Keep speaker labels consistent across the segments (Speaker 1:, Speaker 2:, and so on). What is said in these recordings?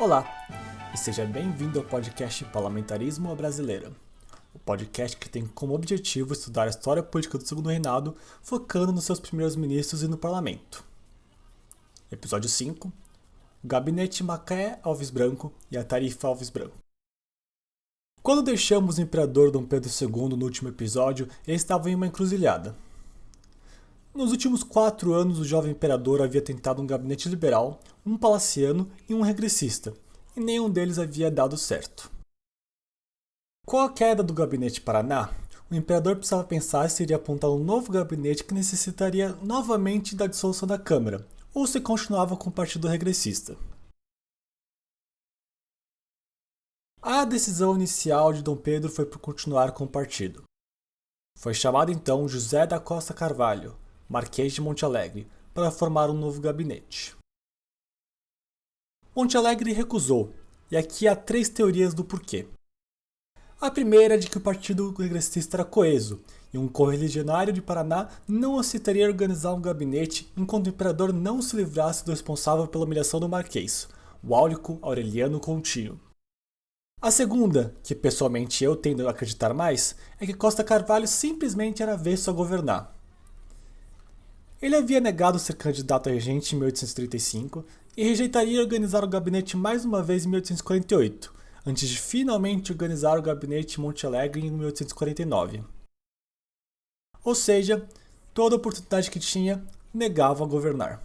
Speaker 1: Olá, e seja bem-vindo ao podcast Parlamentarismo à Brasileira, o podcast que tem como objetivo estudar a história política do Segundo Reinado, focando nos seus primeiros ministros e no parlamento. Episódio 5, o Gabinete Macaé Alves Branco e a Tarifa Alves Branco. Quando deixamos o imperador Dom Pedro II no último episódio, ele estava em uma encruzilhada. Nos últimos 4 anos, o jovem imperador havia tentado um gabinete liberal, um palaciano e um regressista, e nenhum deles havia dado certo. Com a queda do gabinete Paraná, o imperador precisava pensar se iria apontar um novo gabinete que necessitaria novamente da dissolução da Câmara, ou se continuava com o partido regressista. A decisão inicial de Dom Pedro foi por continuar com o partido. Foi chamado então José da Costa Carvalho, Marquês de Monte Alegre, para formar um novo gabinete. Monte Alegre recusou, e aqui há 3 teorias do porquê. A primeira é de que o partido regressista era coeso, e um correligionário de Paraná não aceitaria organizar um gabinete enquanto o imperador não se livrasse do responsável pela humilhação do Marquês, o Áulico Aureliano Coutinho. A segunda, que pessoalmente eu tendo a acreditar mais, é que Costa Carvalho simplesmente era avesso a governar. Ele havia negado ser candidato a regente em 1835 e rejeitaria organizar o gabinete mais uma vez em 1848, antes de finalmente organizar o gabinete Monte Alegre em 1849. Ou seja, toda oportunidade que tinha, negava a governar.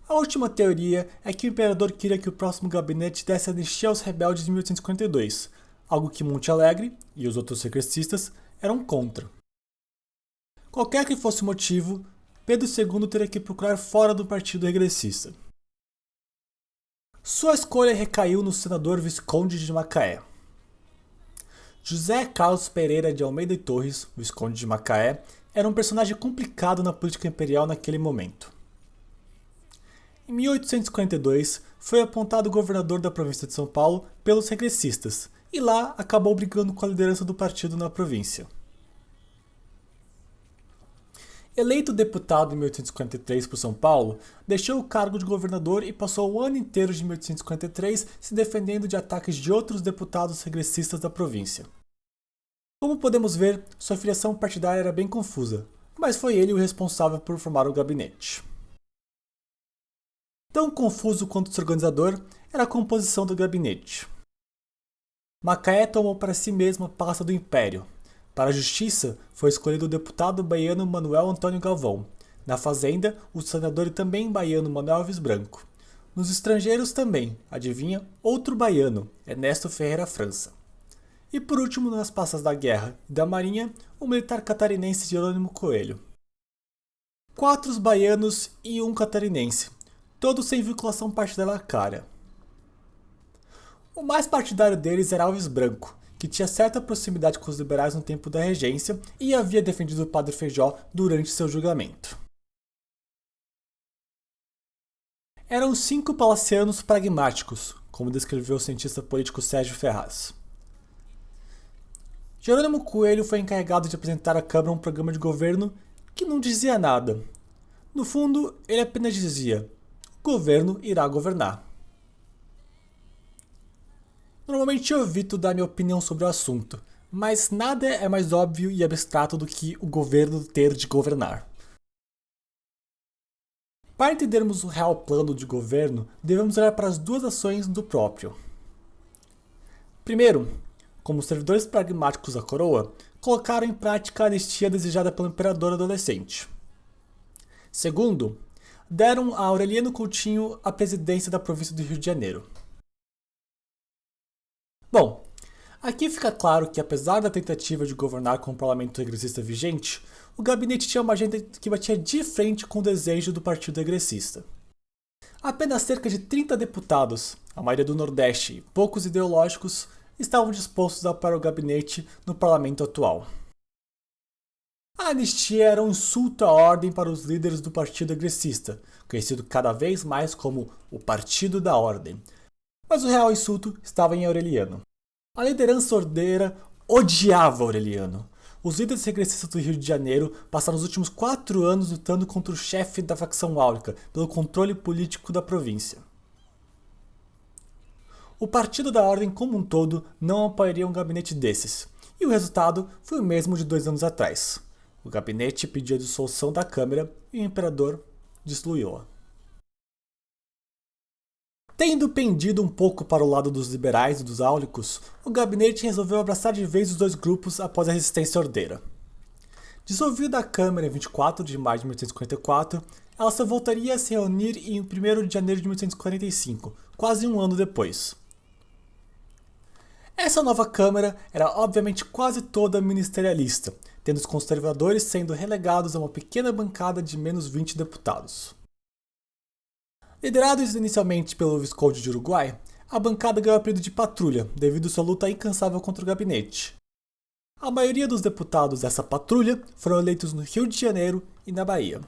Speaker 1: A última teoria é que o imperador queria que o próximo gabinete desse anistia aos rebeldes em 1852, algo que Monte Alegre e os outros regressistas eram contra. Qualquer que fosse o motivo, Pedro II teria que procurar fora do partido regressista. Sua escolha recaiu no senador Visconde de Macaé. José Carlos Pereira de Almeida e Torres, Visconde de Macaé, era um personagem complicado na política imperial naquele momento. Em 1842, foi apontado governador da província de São Paulo pelos regressistas, e lá acabou brigando com a liderança do partido na província. Eleito deputado em 1853 por São Paulo, deixou o cargo de governador e passou o ano inteiro de 1853 se defendendo de ataques de outros deputados regressistas da província. Como podemos ver, sua filiação partidária era bem confusa, mas foi ele o responsável por formar o gabinete. Tão confuso quanto seu organizador era a composição do gabinete. Macaé tomou para si mesmo a pasta do Império. Para a Justiça, foi escolhido o deputado baiano Manuel Antônio Galvão. Na Fazenda, o senador e também baiano Manuel Alves Branco. Nos estrangeiros também, adivinha, outro baiano, Ernesto Ferreira França. E por último, nas pastas da Guerra e da Marinha, o militar catarinense Jerônimo Coelho. 4 baianos e 1 catarinense, todos sem vinculação partidária clara. O mais partidário deles era Alves Branco, que tinha certa proximidade com os liberais no tempo da regência e havia defendido o padre Feijó durante seu julgamento. Eram 5 palacianos pragmáticos, como descreveu o cientista político Sérgio Ferraz. Jerônimo Coelho foi encarregado de apresentar à Câmara um programa de governo que não dizia nada. No fundo, ele apenas dizia: o governo irá governar. Normalmente eu evito dar minha opinião sobre o assunto, mas nada é mais óbvio e abstrato do que o governo ter de governar. Para entendermos o real plano de governo, devemos olhar para as 2 ações do próprio. Primeiro, como servidores pragmáticos da coroa, colocaram em prática a anistia desejada pelo imperador adolescente. Segundo, deram a Aureliano Coutinho a presidência da província do Rio de Janeiro. Bom, aqui fica claro que apesar da tentativa de governar com o parlamento regressista vigente, o gabinete tinha uma agenda que batia de frente com o desejo do partido regressista. Apenas cerca de 30 deputados, a maioria do Nordeste e poucos ideológicos, estavam dispostos a apoiar o gabinete no parlamento atual. A anistia era um insulto à ordem para os líderes do partido regressista, conhecido cada vez mais como o Partido da Ordem. Mas o real insulto estava em Aureliano. A liderança ordeira odiava Aureliano. Os líderes regressistas do Rio de Janeiro passaram os últimos 4 anos lutando contra o chefe da facção áulica pelo controle político da província. o Partido da Ordem como um todo não apoiaria um gabinete desses, e o resultado foi o mesmo de 2 anos atrás. O gabinete pediu a dissolução da Câmara e o imperador dissoluiu-a. Tendo pendido um pouco para o lado dos liberais e dos áulicos, o gabinete resolveu abraçar de vez os dois grupos após a resistência ordeira. Dissolvida a Câmara em 24 de maio de 1844, ela só voltaria a se reunir em 1º de janeiro de 1845, quase um ano depois. Essa nova Câmara era obviamente quase toda ministerialista, tendo os conservadores sendo relegados a uma pequena bancada de menos 20 deputados. Liderados inicialmente pelo Visconde de Uruguai, a bancada ganhou o apelido de Patrulha, devido à sua luta incansável contra o gabinete. A maioria dos deputados dessa patrulha foram eleitos no Rio de Janeiro e na Bahia.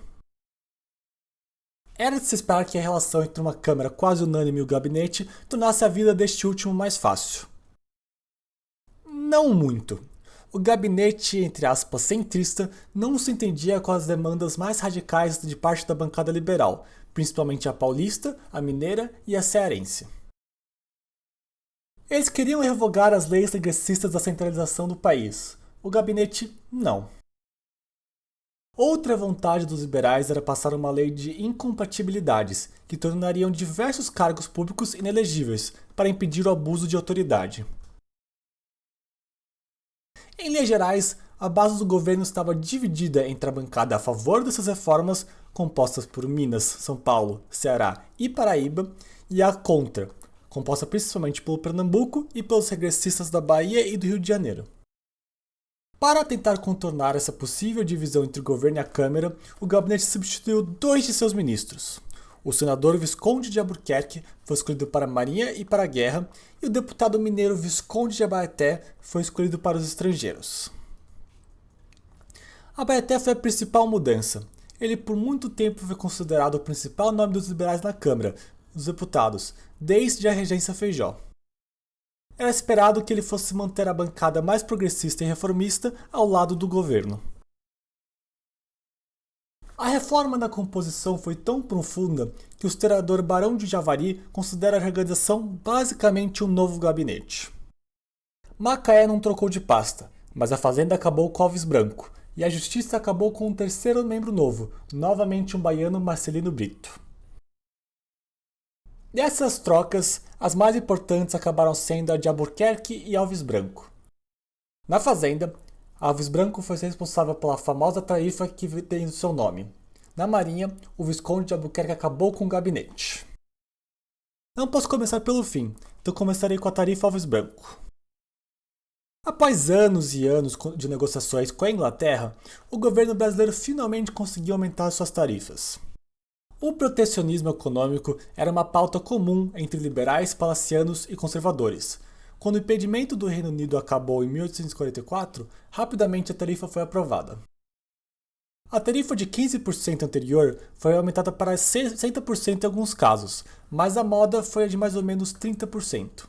Speaker 1: Era de se esperar que a relação entre uma Câmara quase unânime e o gabinete tornasse a vida deste último mais fácil. Não muito. O gabinete, entre aspas, centrista, não se entendia com as demandas mais radicais de parte da bancada liberal, principalmente a paulista, a mineira e a cearense. Eles queriam revogar as leis regressistas da centralização do país. O gabinete, não. Outra vontade dos liberais era passar uma lei de incompatibilidades, que tornariam diversos cargos públicos inelegíveis, para impedir o abuso de autoridade. Em linhas gerais, a base do governo estava dividida entre a bancada a favor dessas reformas, compostas por Minas, São Paulo, Ceará e Paraíba, e a contra, composta principalmente pelo Pernambuco e pelos regressistas da Bahia e do Rio de Janeiro. Para tentar contornar essa possível divisão entre o governo e a Câmara, o gabinete substituiu 2 de seus ministros. O senador Visconde de Albuquerque foi escolhido para a Marinha e para a Guerra, e o deputado mineiro Visconde de Abaeté foi escolhido para os estrangeiros. Abaeté foi a principal mudança. Ele por muito tempo foi considerado o principal nome dos liberais na Câmara, dos deputados, desde a regência Feijó. Era esperado que ele fosse manter a bancada mais progressista e reformista ao lado do governo. A reforma na composição foi tão profunda que o historiador Barão de Javari considera a reorganização basicamente um novo gabinete. Macaé não trocou de pasta, mas a Fazenda acabou com Alves Branco, e a Justiça acabou com um terceiro membro novo, novamente um baiano, Marcelino Brito. Dessas trocas, as mais importantes acabaram sendo a de Albuquerque e Alves Branco. Na Fazenda, Alves Branco foi responsável pela famosa tarifa que tem o seu nome. Na Marinha, o Visconde de Albuquerque acabou com o gabinete. Não posso começar pelo fim, então começarei com a tarifa Alves Branco. Após anos e anos de negociações com a Inglaterra, o governo brasileiro finalmente conseguiu aumentar suas tarifas. O protecionismo econômico era uma pauta comum entre liberais, palacianos e conservadores. Quando o impedimento do Reino Unido acabou em 1844, rapidamente a tarifa foi aprovada. A tarifa de 15% anterior foi aumentada para 60% em alguns casos, mas a moda foi a de mais ou menos 30%.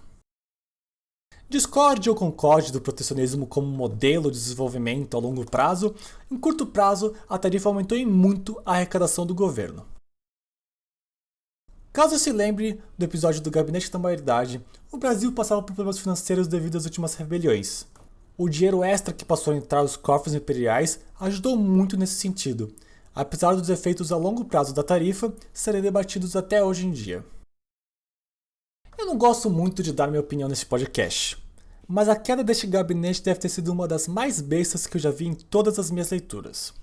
Speaker 1: Discorde ou concorde do protecionismo como modelo de desenvolvimento a longo prazo, em curto prazo a tarifa aumentou em muito a arrecadação do governo. Caso se lembre do episódio do Gabinete da Maioridade, o Brasil passava por problemas financeiros devido às últimas rebeliões. O dinheiro extra que passou a entrar nos cofres imperiais ajudou muito nesse sentido, apesar dos efeitos a longo prazo da tarifa serem debatidos até hoje em dia. Eu não gosto muito de dar minha opinião nesse podcast, mas a queda deste gabinete deve ter sido uma das mais bestas que eu já vi em todas as minhas leituras.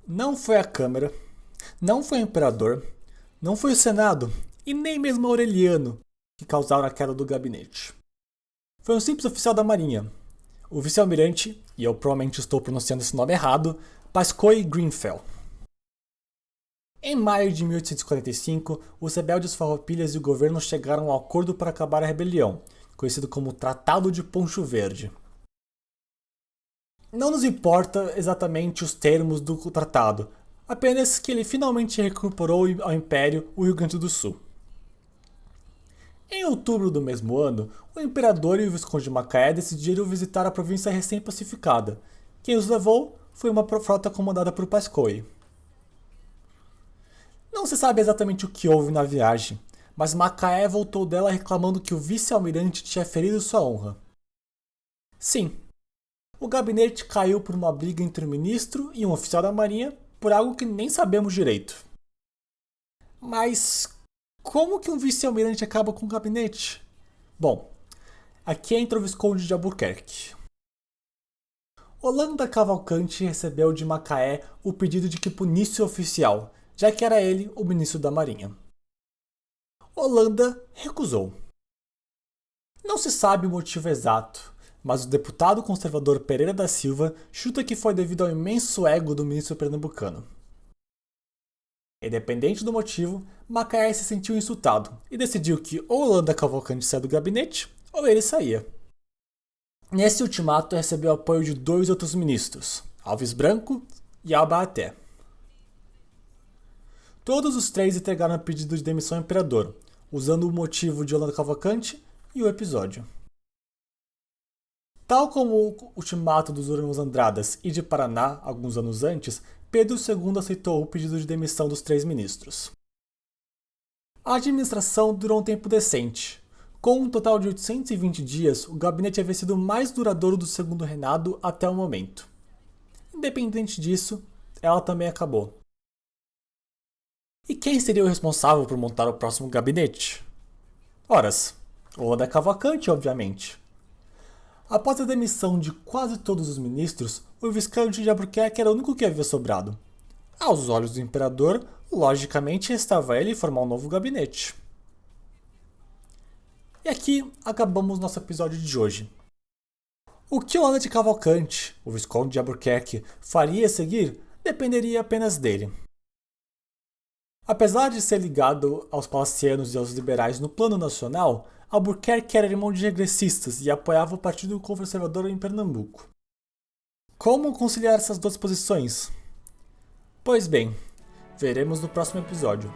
Speaker 1: Não foi a Câmara, não foi o Imperador, não foi o Senado e nem mesmo Aureliano que causaram a queda do gabinete. Foi um simples oficial da Marinha, o vice-almirante, e eu provavelmente estou pronunciando esse nome errado, Pascoe Grenfell. Em maio de 1845, os rebeldes farroupilhas e o governo chegaram a um acordo para acabar a rebelião, conhecido como Tratado de Poncho Verde. Não nos importa exatamente os termos do tratado, apenas que ele finalmente recuperou ao Império o Rio Grande do Sul. Em outubro do mesmo ano, o imperador e o Visconde de Macaé decidiram visitar a província recém-pacificada. Quem os levou foi uma frota comandada por Pascoe. Não se sabe exatamente o que houve na viagem, mas Macaé voltou dela reclamando que o vice-almirante tinha ferido sua honra. Sim, o gabinete caiu por uma briga entre um ministro e um oficial da Marinha por algo que nem sabemos direito. Mas como que um vice-almirante acaba com o gabinete? Bom, aqui entra o Visconde de Albuquerque. Holanda Cavalcante recebeu de Macaé o pedido de que punisse o oficial, já que era ele o ministro da Marinha. Holanda recusou. Não se sabe o motivo exato, mas o deputado conservador Pereira da Silva chuta que foi devido ao imenso ego do ministro pernambucano. Independente do motivo, Macaé se sentiu insultado e decidiu que ou Holanda Cavalcante saia do gabinete ou ele saía. Nesse ultimato recebeu apoio de 2 outros ministros, Alves Branco e Albaté. Todos os 3 entregaram pedido de demissão ao imperador, usando o motivo de Holanda Cavalcante e o episódio. Tal como o ultimato dos irmãos Andradas e de Paraná, alguns anos antes, Pedro II aceitou o pedido de demissão dos 3 ministros. A administração durou um tempo decente. Com um total de 820 dias, o gabinete havia sido o mais duradouro do segundo reinado até o momento. Independente disso, ela também acabou. E quem seria o responsável por montar o próximo gabinete? Horas, Holanda Cavalcante, obviamente. Após a demissão de quase todos os ministros, o Visconde de Albuquerque era o único que havia sobrado. Aos olhos do imperador, logicamente restava ele formar um novo gabinete. E aqui acabamos nosso episódio de hoje. O que Holanda de Cavalcante, o Visconde de Albuquerque, faria a seguir dependeria apenas dele. Apesar de ser ligado aos palacianos e aos liberais no plano nacional, Albuquerque era irmão de regressistas e apoiava o Partido Conservador em Pernambuco. Como conciliar essas duas posições? Pois bem, veremos no próximo episódio.